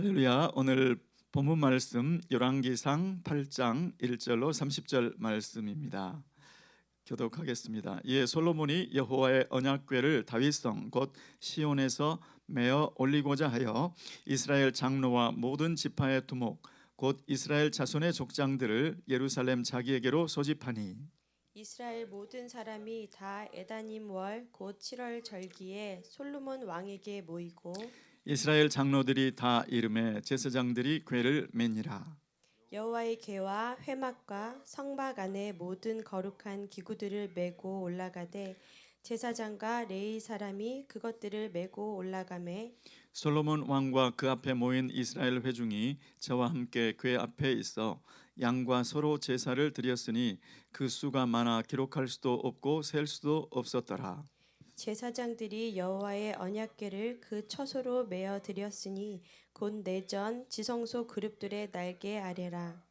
할렐루야. 오늘 본문 말씀 열왕기상 8장 1절로 30절 말씀입니다. 교독하겠습니다. 이에 솔로몬이 여호와의 언약궤를 다윗성 곧 시온에서 메어 올리고자 하여 이스라엘 장로와 모든 지파의 두목 곧 이스라엘 자손의 족장들을 예루살렘 자기에게로 소집하니 이스라엘 모든 사람이 다 에다님 월 곧 7월 절기에 솔로몬 왕에게 모이고 이스라엘 장로들이 다 이름에 제사장들이 궤를 매니라. 여호와의 궤와 회막과 성막 안에 모든 거룩한 기구들을 메고 올라가되 제사장과 레위 사람이 그것들을 메고 올라가매 솔로몬 왕과 그 앞에 모인 이스라엘 회중이 저와 함께 궤 앞에 있어 양과 서로 제사를 드렸으니 그 수가 많아 기록할 수도 없고 셀 수도 없었더라. 제사장들이 여호와의 언약궤를 그 처소로 메어 드렸으니 곧 내전 지성소 그룹들의 날개 아래라.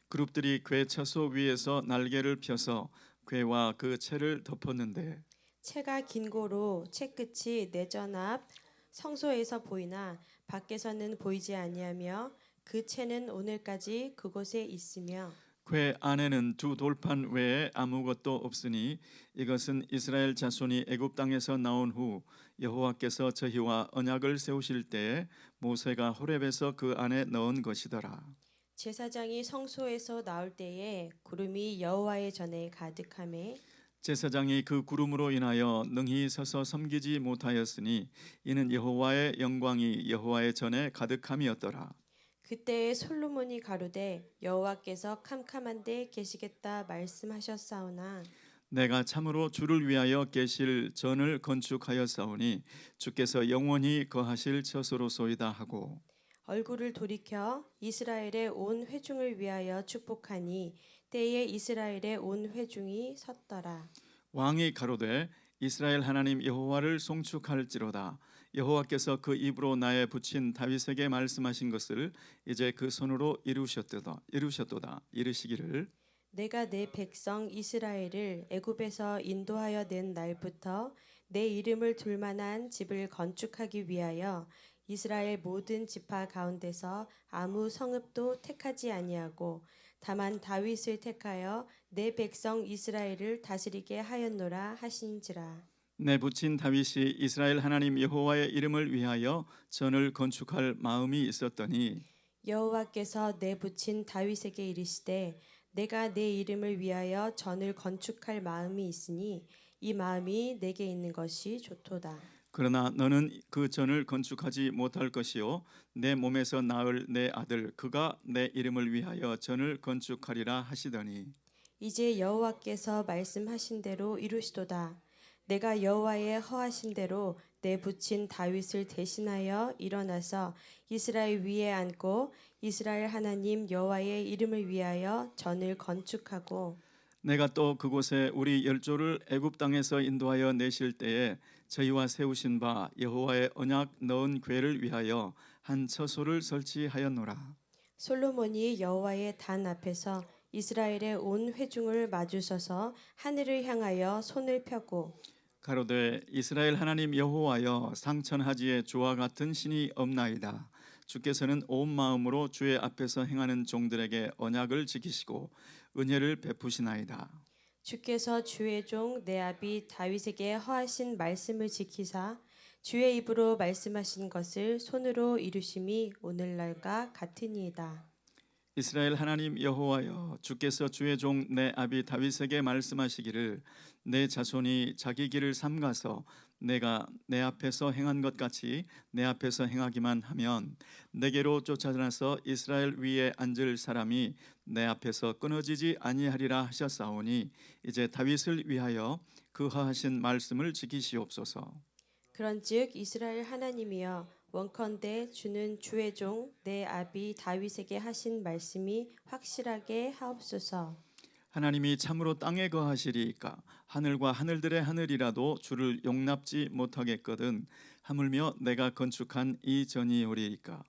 그룹들이 궤 처소 위에서 날개를 펴서 궤와 그 채를 덮었는데 채가 긴 고로 채 끝이 내전 앞 성소에서 보이나 밖에서는 보이지 아니하며 그 채는 오늘까지 그곳에 있으며 궤 안에는 두 돌판 외에 아무것도 없으니 이것은 이스라엘 자손이 애굽 땅에서 나온 후 여호와께서 저희와 언약을 세우실 때에 모세가 호렙에서 그 안에 넣은 것이더라. 제사장이 성소에서 나올 때에 구름이 여호와의 전에 가득하매 제사장이 그 구름으로 인하여 능히 서서 섬기지 못하였으니 이는 여호와의 영광이 여호와의 전에 가득함이었더라. 그때에 솔로몬이 가로되 여호와께서 캄캄한데 계시겠다 말씀하셨사오나 내가 참으로 주를 위하여 계실 전을 건축하였사오니 주께서 영원히 거하실 처소로소이다 하고 얼굴을 돌이켜 이스라엘의 온 회중을 위하여 축복하니 때에 이스라엘의 온 회중이 섰더라. 왕이 가로되 이스라엘 하나님 여호와를 송축할지로다. 여호와께서 그 입으로 나에 붙인 다윗에게 말씀하신 것을 이제 그 손으로 이루셨도다. 이르시기를 내가 내 백성 이스라엘을 애굽에서 인도하여 낸 날부터 내 이름을 둘 만한 집을 건축하기 위하여 이스라엘 모든 지파 가운데서 아무 성읍도 택하지 아니하고 다만 다윗을 택하여 내 백성 이스라엘을 다스리게 하였노라 하신지라. 내 붙인 다윗이 이스라엘 하나님 여호와의 이름을 위하여 전을 건축할 마음이 있었더니 여호와께서 내 붙인 다윗에게 이르시되 내가 내 이름을 위하여 전을 건축할 마음이 있으니 이 마음이 내게 있는 것이 좋도다. 그러나 너는 그 전을 건축하지 못할 것이요 내 몸에서 낳을 내 아들 그가 내 이름을 위하여 전을 건축하리라 하시더니 이제 여호와께서 말씀하신 대로 이루시도다. 내가 여호와의 허하신 대로 내 붙인 다윗을 대신하여 일어나서 이스라엘 위에 앉고 이스라엘 하나님 여호와의 이름을 위하여 전을 건축하고 내가 또 그곳에 우리 열조를 애굽 땅에서 인도하여 내실 때에 저희와 세우신 바 여호와의 언약 넣은 궤를 위하여 한 처소를 설치하였노라. 솔로몬이 여호와의 단 앞에서 이스라엘의 온 회중을 마주서서 하늘을 향하여 손을 펴고 가로되 이스라엘 하나님 여호와여 상천하지에 주와 같은 신이 없나이다. 주께서는 온 마음으로 주의 앞에서 행하는 종들에게 언약을 지키시고 은혜를 베푸시나이다. 주께서 주의 종 내 아비 다윗에게 허하신 말씀을 지키사 주의 입으로 말씀하신 것을 손으로 이루심이 오늘날과 같으니이다. 이스라엘 하나님 여호와여 주께서 주의 종 내 아비 다윗에게 말씀하시기를 내 자손이 자기 길을 삼가서 내가 내 앞에서 행한 것 같이 내 앞에서 행하기만 하면 내게로 쫓아나서 이스라엘 위에 앉을 사람이 내 앞에서 끊어지지 아니하리라 하셨사오니 이제 다윗을 위하여 그 하신 말씀을 지키시옵소서. 그런즉 이스라엘 하나님이여 원컨대 주는 주의 종 내 아비 다윗에게 하신 말씀이 확실하게 하옵소서. 하나님이 참으로 땅에 거하시리이까 하늘과 하늘들의 하늘이라도 주를 용납지 못하겠거든 하물며 내가 건축한 이 전이오리이까.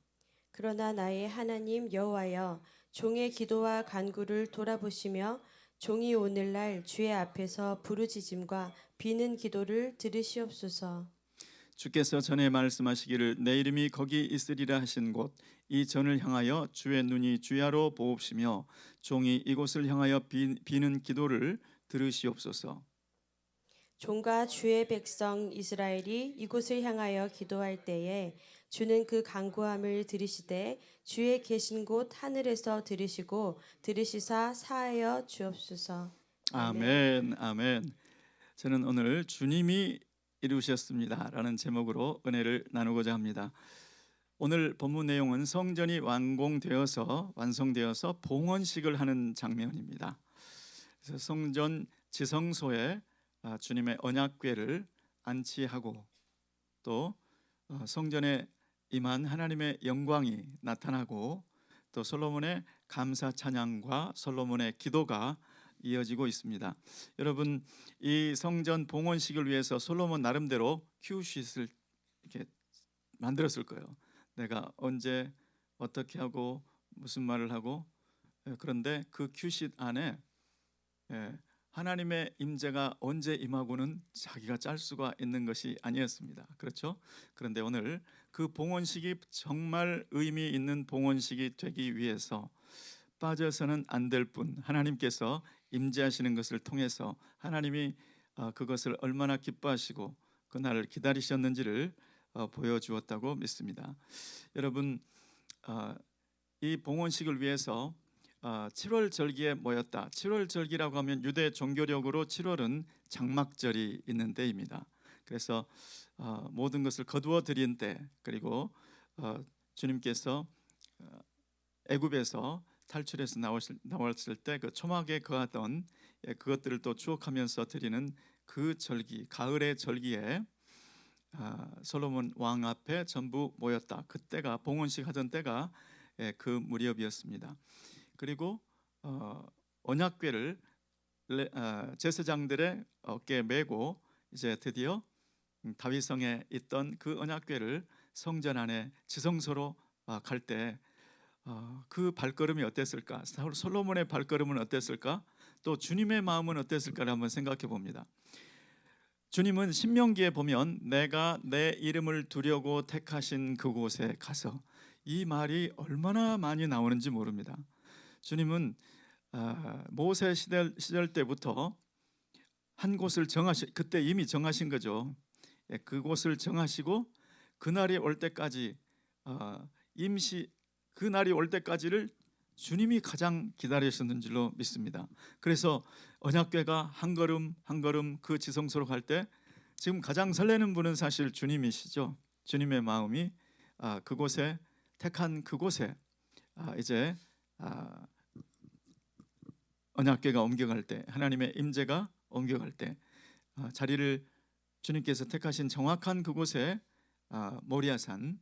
그러나 나의 하나님 여호와여 종의 기도와 간구를 돌아보시며 종이 오늘날 주의 앞에서 부르짖음과 비는 기도를 들으시옵소서. 주께서 전에 말씀하시기를 내 이름이 거기 있으리라 하신 곳 이 전을 향하여 주의 눈이 주야로 보옵시며 종이 이곳을 향하여 비는 기도를 들으시옵소서. 종과 주의 백성 이스라엘이 이곳을 향하여 기도할 때에 주는 그 간구함을 들으시되 주의 계신 곳 하늘에서 들으시고 들으시사 사하여 주옵소서. 아멘. 아멘, 아멘. 저는 오늘 주님이 이루셨습니다라는 제목으로 은혜를 나누고자 합니다. 오늘 본문 내용은 성전이 완성되어서 봉헌식을 하는 장면입니다. 그래서 성전 지성소에 주님의 언약궤를 안치하고 또 성전에 임한 하나님의 영광이 나타나고 또 솔로몬의 감사 찬양과 솔로몬의 기도가 이어지고 있습니다. 여러분, 이 성전 봉헌식을 위해서 솔로몬 나름대로 큐쉿을 이렇게 만들었을 거예요. 내가 언제 어떻게 하고 무슨 말을 하고, 그런데 그 큐쉿 안에 하나님의 임재가 언제 임하고는 자기가 짤 수가 있는 것이 아니었습니다. 그렇죠? 그런데 오늘 그 봉헌식이 정말 의미 있는 봉헌식이 되기 위해서 빠져서는 안 될 뿐 하나님께서 임재하시는 것을 통해서 하나님이 그것을 얼마나 기뻐하시고 그날을 기다리셨는지를 보여주었다고 믿습니다. 여러분, 이 봉헌식을 위해서 7월 절기에 모였다. 7월 절기라고 하면 유대 종교력으로 7월은 장막절이 있는 때입니다. 그래서 모든 것을 거두어 드린 때, 그리고 주님께서 애굽에서 탈출해서 나왔을 때 그 초막에 거하던 그것들을 또 추억하면서 드리는 그 절기, 가을의 절기에 솔로몬 왕 앞에 전부 모였다. 그때가 봉헌식 하던 때가 그 무렵이었습니다. 그리고 언약궤를 제사장들의 어깨에 메고 이제 드디어 다윗성에 있던 그 언약궤를 성전 안에 지성소로 갈 때 그 발걸음이 어땠을까? 솔로몬의 발걸음은 어땠을까? 또 주님의 마음은 어땠을까를 한번 생각해 봅니다. 주님은 신명기에 보면 내가 내 이름을 두려고 택하신 그곳에 가서, 이 말이 얼마나 많이 나오는지 모릅니다. 주님은 모세 시절 때부터 한 곳을 그때 이미 정하신 거죠. 그곳을 정하시고 그날이 올 때까지 그날이 올 때까지를 주님이 가장 기다리셨는 줄로 믿습니다. 그래서 언약궤가 한 걸음 한 걸음 그 지성소로 갈 때 지금 가장 설레는 분은 사실 주님이시죠. 주님의 마음이 그곳에, 택한 그곳에 이제 언약궤가 옮겨갈 때, 하나님의 임재가 옮겨갈 때 자리를 주님께서 택하신 정확한 그곳에, 모리아산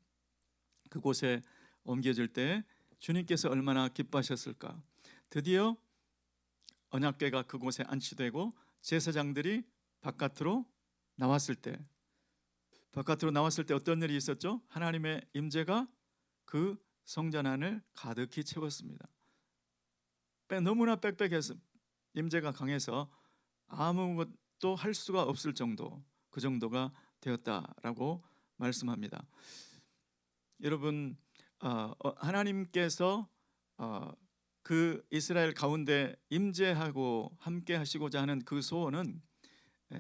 그곳에 옮겨질 때 주님께서 얼마나 기뻐하셨을까. 드디어 언약궤가 그곳에 안치되고 제사장들이 바깥으로 나왔을 때 어떤 일이 있었죠? 하나님의 임재가 그 성전 안을 가득히 채웠습니다. 너무나 빽빽해서, 임재가 강해서 아무것도 할 수가 없을 정도, 그 정도가 되었다라고 말씀합니다. 여러분, 하나님께서 그 이스라엘 가운데 임재하고 함께 하시고자 하는 그 소원은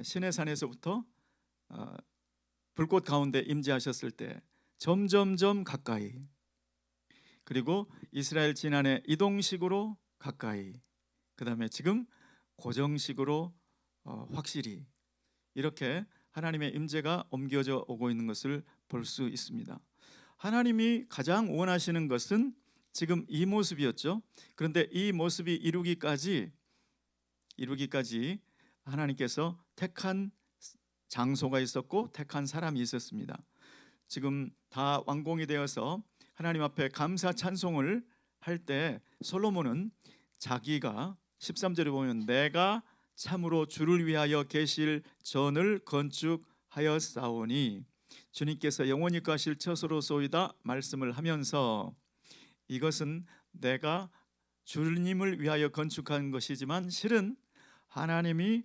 시내산에서부터 불꽃 가운데 임재하셨을 때 점점점 가까이, 그리고 이스라엘 지난해 이동식으로 가까이, 그 다음에 지금 고정식으로 확실히 이렇게 하나님의 임재가 옮겨져 오고 있는 것을 볼 수 있습니다. 하나님이 가장 원하시는 것은 지금 이 모습이었죠. 그런데 이 모습이 이루기까지 하나님께서 택한 장소가 있었고 택한 사람이 있었습니다. 지금 다 완공이 되어서 하나님 앞에 감사 찬송을 할 때 솔로몬은 자기가 13절에 보면 내가 참으로 주를 위하여 계실 전을 건축하였사오니 주님께서 영원히 가실 처소로소이다 말씀을 하면서, 이것은 내가 주님을 위하여 건축한 것이지만 실은 하나님이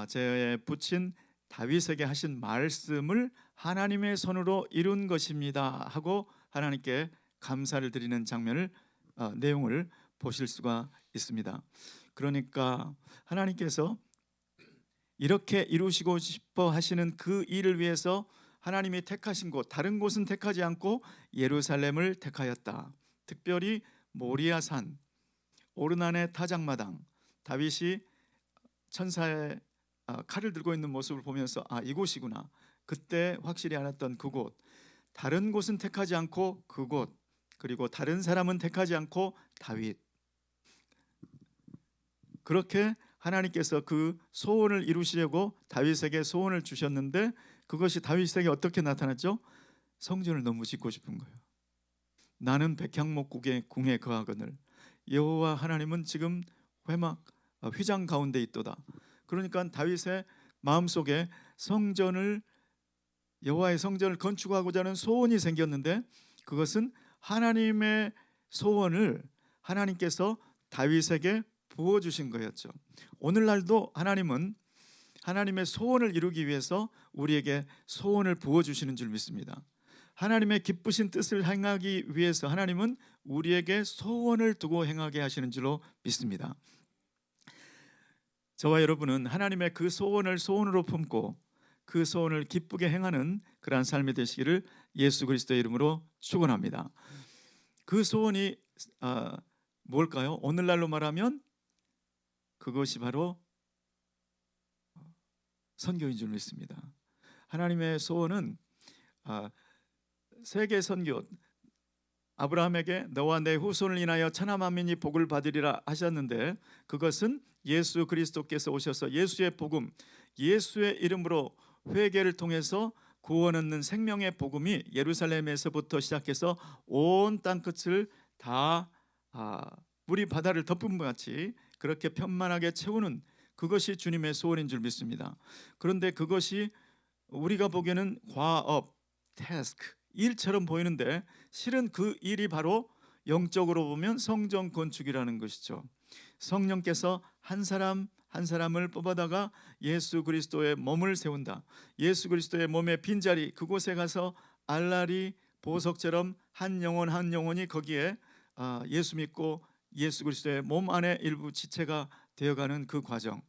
제에 붙인 다윗에게 하신 말씀을 하나님의 손으로 이룬 것입니다 하고 하나님께 감사를 드리는 장면을 내용을 보실 수가 있습니다. 그러니까 하나님께서 이렇게 이루시고 싶어 하시는 그 일을 위해서 하나님이 택하신 곳, 다른 곳은 택하지 않고 예루살렘을 택하였다. 특별히 모리아산, 오르난의 타작마당, 다윗이 천사의 칼을 들고 있는 모습을 보면서 이곳이구나, 그때 확실히 알았던 그곳, 다른 곳은 택하지 않고 그곳, 그리고 다른 사람은 택하지 않고 다윗, 그렇게 하나님께서 그 소원을 이루시려고 다윗에게 소원을 주셨는데, 그것이 다윗에게 어떻게 나타났죠? 성전을 너무 짓고 싶은 거예요. 나는 백향목국의 궁에 거하거늘 여호와 하나님은 지금 휘장 가운데 있도다. 그러니까 다윗의 마음속에 여호와의 성전을 건축하고자 하는 소원이 생겼는데, 그것은 하나님의 소원을 하나님께서 다윗에게 부어주신 거였죠. 오늘날도 하나님은 하나님의 소원을 이루기 위해서 우리에게 소원을 부어주시는 줄 믿습니다. 하나님의 기쁘신 뜻을 행하기 위해서 하나님은 우리에게 소원을 두고 행하게 하시는 줄로 믿습니다. 저와 여러분은 하나님의 그 소원을 소원으로 품고 그 소원을 기쁘게 행하는 그러한 삶이 되시기를 예수 그리스도의 이름으로 축원합니다. 그 소원이 뭘까요? 오늘날로 말하면 그것이 바로 선교인 줄 믿습니다. 하나님의 소원은 세계 선교, 아브라함에게 너와 내 후손을 인하여 천하 만민이 복을 받으리라 하셨는데, 그것은 예수 그리스도께서 오셔서 예수의 복음, 예수의 이름으로 회개를 통해서 구원 얻는 생명의 복음이 예루살렘에서부터 시작해서 온 땅끝을 다 물이 바다를 덮은 것 같이 그렇게 편만하게 채우는, 그것이 주님의 소원인 줄 믿습니다. 그런데 그것이 우리가 보기에는 과업, 태스크, 일처럼 보이는데 실은 그 일이 바로 영적으로 보면 성전 건축이라는 것이죠. 성령께서 한 사람 한 사람을 뽑아다가 예수 그리스도의 몸을 세운다. 예수 그리스도의 몸의 빈자리, 그곳에 가서 알라리 보석처럼 한 영혼 한 영혼이 거기에 예수 믿고 예수 그리스도의 몸 안에 일부 지체가 되어가는 그 과정,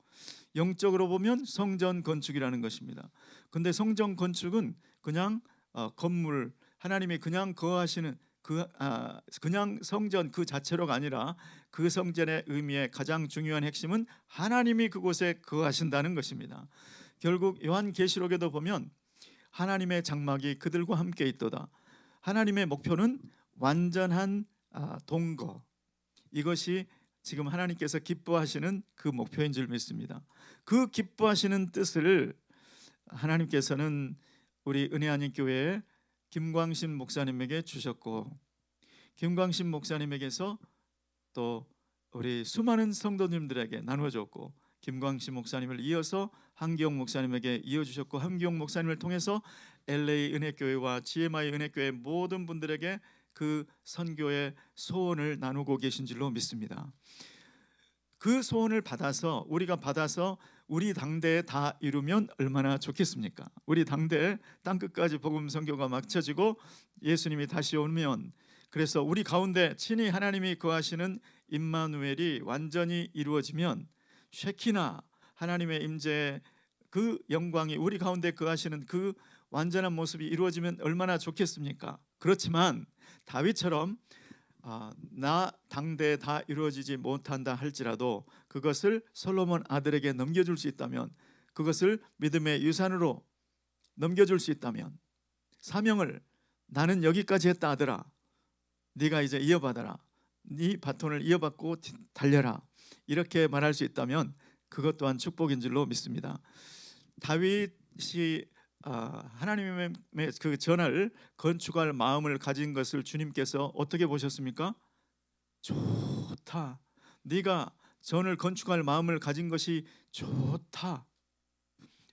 영적으로 보면 성전 건축이라는 것입니다. 근데 성전 건축은 그냥 건물, 하나님이 그냥 거하시는 그냥 성전 그 자체로가 아니라 그 성전의 의미의 가장 중요한 핵심은 하나님이 그곳에 거하신다는 것입니다. 결국 요한계시록에도 보면 하나님의 장막이 그들과 함께 있도다. 하나님의 목표는 완전한 동거, 이것이 지금 하나님께서 기뻐하시는 그 목표인 줄 믿습니다. 그 기뻐하시는 뜻을 하나님께서는 우리 은혜하는 교회에 김광신 목사님에게 주셨고, 김광신 목사님에게서 또 우리 수많은 성도님들에게 나눠줬고, 김광신 목사님을 이어서 한기용 목사님에게 이어주셨고, 한기용 목사님을 통해서 LA 은혜교회와 GMI 은혜교회 모든 분들에게 그 선교의 소원을 나누고 계신 줄로 믿습니다. 그 소원을 우리가 받아서 우리 당대에 다 이루면 얼마나 좋겠습니까? 우리 당대에 땅끝까지 복음 선교가 막혀지고 예수님이 다시 오면, 그래서 우리 가운데 친히 하나님이 거하시는 임마누엘이 완전히 이루어지면, 쉐키나 하나님의 임재의 그 영광이 우리 가운데 거하시는 그 완전한 모습이 이루어지면 얼마나 좋겠습니까? 그렇지만 다윗처럼 나 당대에 다 이루어지지 못한다 할지라도 그것을 솔로몬 아들에게 넘겨줄 수 있다면, 그것을 믿음의 유산으로 넘겨줄 수 있다면, 사명을 나는 여기까지 했다 아들아, 네가 이제 이어받아라, 네 바톤을 이어받고 달려라, 이렇게 말할 수 있다면 그것 또한 축복인 줄로 믿습니다. 다윗이 하나님의 그 전을 건축할 마음을 가진 것을 주님께서 어떻게 보셨습니까? 좋다, 네가 전을 건축할 마음을 가진 것이 좋다.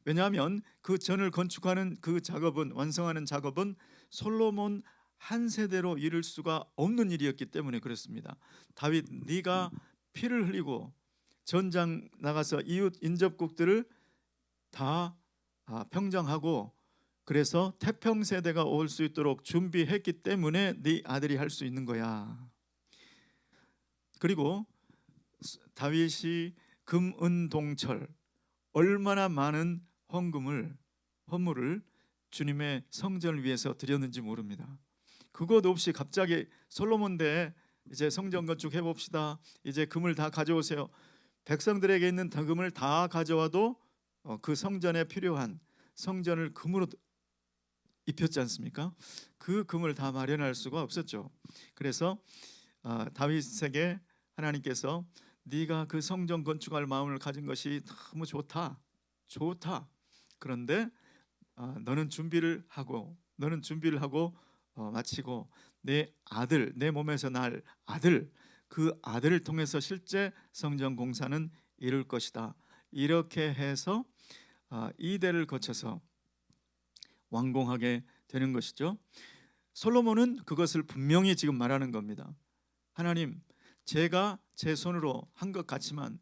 왜냐하면 그 전을 건축하는 그 작업은, 완성하는 작업은 솔로몬 한 세대로 이룰 수가 없는 일이었기 때문에 그렇습니다. 다윗, 네가 피를 흘리고 전장 나가서 이웃 인접국들을 다 평정하고 그래서 태평 세대가 올 수 있도록 준비했기 때문에 네 아들이 할 수 있는 거야. 그리고 다윗이 금은동철 얼마나 많은 헌물을 주님의 성전을 위해서 드렸는지 모릅니다. 그것 없이 갑자기 솔로몬대 이제 성전 건축해 봅시다. 이제 금을 다 가져오세요. 백성들에게 있는 금을 다 가져와도 그 성전에 필요한 성전을 금으로 입혔지 않습니까? 그 금을 다 마련할 수가 없었죠. 그래서 다윗에게 하나님께서 네가 그 성전 건축할 마음을 가진 것이 너무 좋다. 그런데 너는 준비를 하고 마치고 내 아들, 내 몸에서 날 아들, 그 아들을 통해서 실제 성전 공사는 이룰 것이다. 이렇게 해서 이 대를 거쳐서 완공하게 되는 것이죠. 솔로몬은 그것을 분명히 지금 말하는 겁니다. 하나님, 제가 제 손으로 한 것 같지만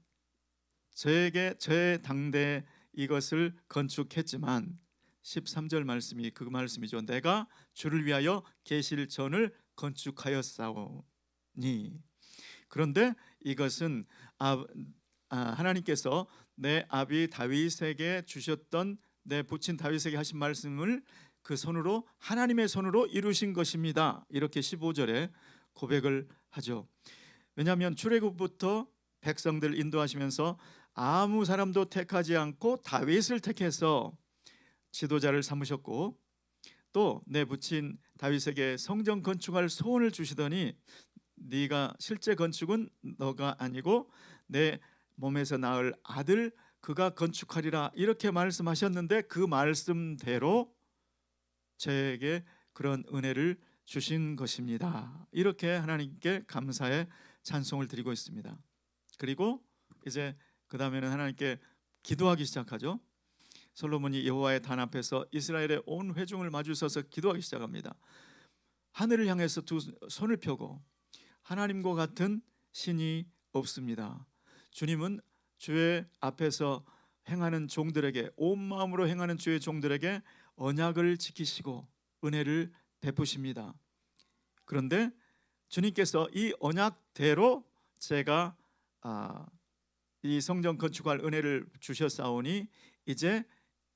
저에게 제 당대에 이것을 건축했지만 13절 말씀이 그 말씀이죠. 내가 주를 위하여 계실 전을 건축하였사오니. 그런데 이것은 하나님께서 내 아비 다윗에게 주셨던 내 부친 다윗에게 하신 말씀을 그 손으로 하나님의 손으로 이루신 것입니다. 이렇게 15절에 고백을 하죠. 왜냐하면 출애굽부터 백성들 인도하시면서 아무 사람도 택하지 않고 다윗을 택해서 지도자를 삼으셨고 또 내 부친 다윗에게 성전 건축할 소원을 주시더니 네가 실제 건축은 너가 아니고 내 몸에서 낳을 아들 그가 건축하리라 이렇게 말씀하셨는데 그 말씀대로 저에게 그런 은혜를 주신 것입니다. 이렇게 하나님께 감사의 찬송을 드리고 있습니다. 그리고 이제 그 다음에는 하나님께 기도하기 시작하죠. 솔로몬이 여호와의 단 앞에서 이스라엘의 온 회중을 마주서서 기도하기 시작합니다. 하늘을 향해서 두 손을 펴고 하나님과 같은 신이 없습니다. 주님은 주의 앞에서 행하는 종들에게 온 마음으로 행하는 주의 종들에게 언약을 지키시고 은혜를 베푸십니다. 그런데 주님께서 이 언약대로 제가 이 성전 건축할 은혜를 주셨사오니 이제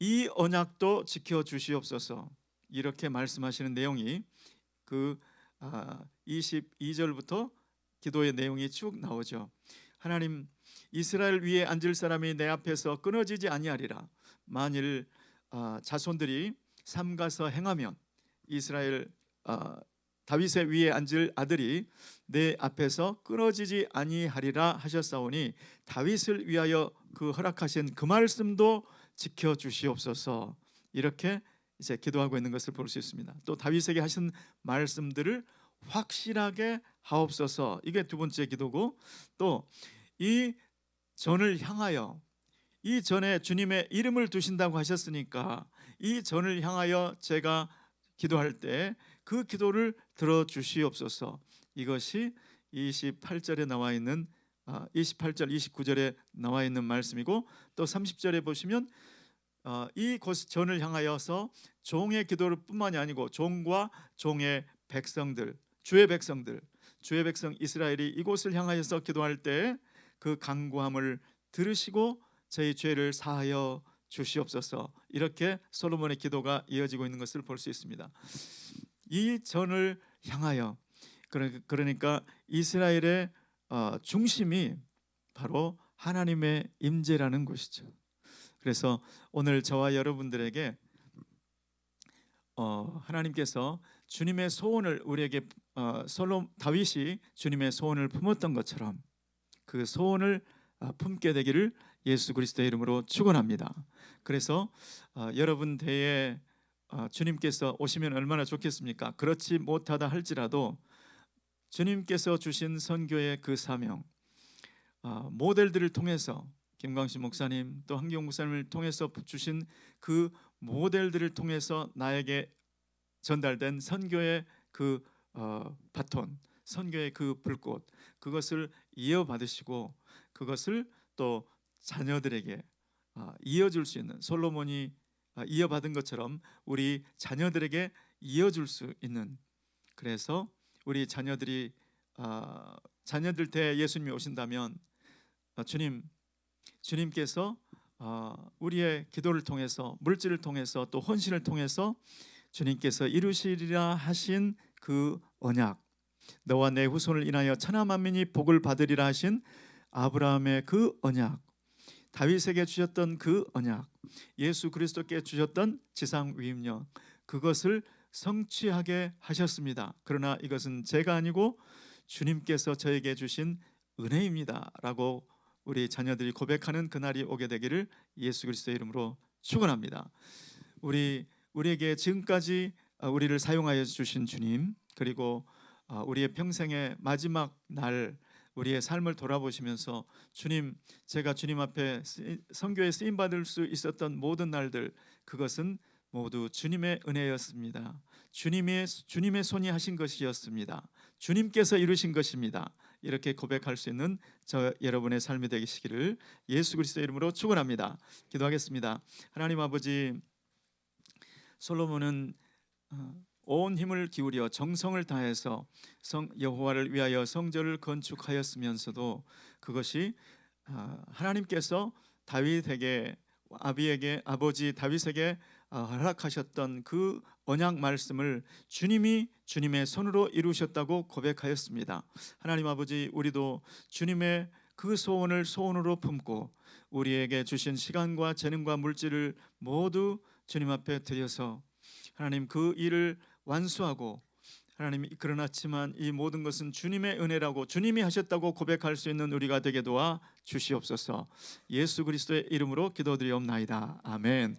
이 언약도 지켜 주시옵소서 이렇게 말씀하시는 내용이 그 22절부터 기도의 내용이 쭉 나오죠. 하나님, 이스라엘 위에 앉을 사람이 내 앞에서 끊어지지 아니하리라. 만일 자손들이 삼가서 행하면 이스라엘 다윗의 위에 앉을 아들이 내 앞에서 끊어지지 아니하리라 하셨사오니 다윗을 위하여 그 허락하신 그 말씀도 지켜 주시옵소서 이렇게 이제 기도하고 있는 것을 볼 수 있습니다. 또 다윗에게 하신 말씀들을 확실하게 하옵소서 이게 두 번째 기도고 또 이 전을 향하여 이 전에 주님의 이름을 두신다고 하셨으니까 이 전을 향하여 제가 기도할 때 그 기도를 들어주시옵소서 이것이 28절에 나와 있는 28절 29절에 나와 있는 말씀이고 또 30절에 보시면 이 전을 향하여서 종의 기도를 뿐만이 아니고 종과 종의 백성들 주의 백성 이스라엘이 이곳을 향하여서 기도할 때 그 간구함을 들으시고 저희 죄를 사하여 주시옵소서 이렇게 솔로몬의 기도가 이어지고 있는 것을 볼 수 있습니다. 이 전을 향하여 그러니까 이스라엘의 중심이 바로 하나님의 임재라는 것이죠. 그래서 오늘 저와 여러분들에게 하나님께서 주님의 소원을 우리에게 다윗이 주님의 소원을 품었던 것처럼 그 소원을 품게 되기를 예수 그리스도의 이름으로 축원합니다. 그래서 여러분 대에 주님께서 오시면 얼마나 좋겠습니까? 그렇지 못하다 할지라도 주님께서 주신 선교의 그 사명 모델들을 통해서 김광식 목사님 또 한기용 목사님을 통해서 주신 그 모델들을 통해서 나에게 전달된 선교의 그 바톤 선교의 그 불꽃 그것을 이어받으시고 그것을 또 자녀들에게 이어줄 수 있는 솔로몬이 이어받은 것처럼 우리 자녀들에게 이어줄 수 있는, 그래서 우리 자녀들이 자녀들 때 예수님이 오신다면 주님께서 우리의 기도를 통해서, 물질을 통해서, 또 헌신을 통해서 주님께서 이루시리라 하신 그 언약, 너와 내 후손을 인하여 천하 만민이 복을 받으리라 하신 아브라함의 그 언약, 다윗에게 주셨던 그 언약, 예수 그리스도께 주셨던 지상 위임령, 그것을 성취하게 하셨습니다. 그러나 이것은 제가 아니고 주님께서 저에게 주신 은혜입니다 라고 우리 자녀들이 고백하는 그날이 오게 되기를 예수 그리스도의 이름으로 축원합니다. 우리에게 지금까지 우리를 사용하여 주신 주님, 그리고 우리의 평생의 마지막 날 우리의 삶을 돌아보시면서 주님, 제가 주님 앞에 선교에 쓰임 받을 수 있었던 모든 날들, 그것은 모두 주님의 은혜였습니다. 주님의 손이 하신 것이었습니다. 주님께서 이루신 것입니다. 이렇게 고백할 수 있는 저 여러분의 삶이 되시기를 예수 그리스도의 이름으로 축원합니다. 기도하겠습니다. 하나님 아버지, 솔로몬은 온 힘을 기울여 정성을 다해서 여호와를 위하여 성전을 건축하였으면서도 그것이 하나님께서 다윗에게, 아버지 다윗에게 허락하셨던 그 언약 말씀을 주님이 주님의 손으로 이루셨다고 고백하였습니다. 하나님 아버지, 우리도 주님의 그 소원을 소원으로 품고 우리에게 주신 시간과 재능과 물질을 모두 주님 앞에 드려서 하나님 그 일을 완수하고, 하나님 그러나지만 이 모든 것은 주님의 은혜라고, 주님이 하셨다고 고백할 수 있는 우리가 되게 도와 주시옵소서. 예수 그리스도의 이름으로 기도드리옵나이다. 아멘.